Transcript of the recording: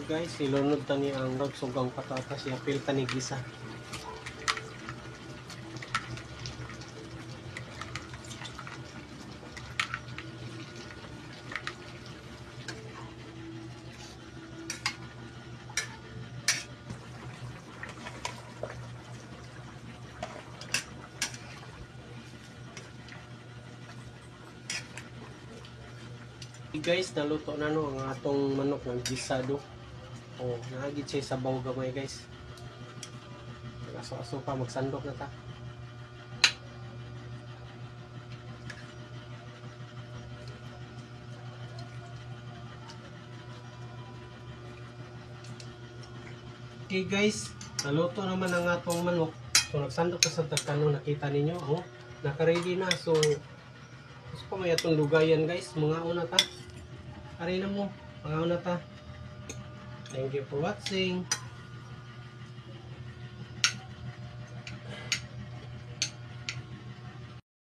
Guys, silunod tani ang ragsugang patatas ya pilta ni gisa. Guys, naluto na no ang atong manok ng gisado. Oh, naagid siya sa sabaw gamay guys. Aso-aso pa magsandok na ta. Okay guys, naluto naman ang atong manok. So nagsandok na sa tagkano, nakita ninyo, oh, naka-ready na. So gusto ko may atong lugayan guys, mga una ta. Ari na mo, mga una ta. Thank you for watching.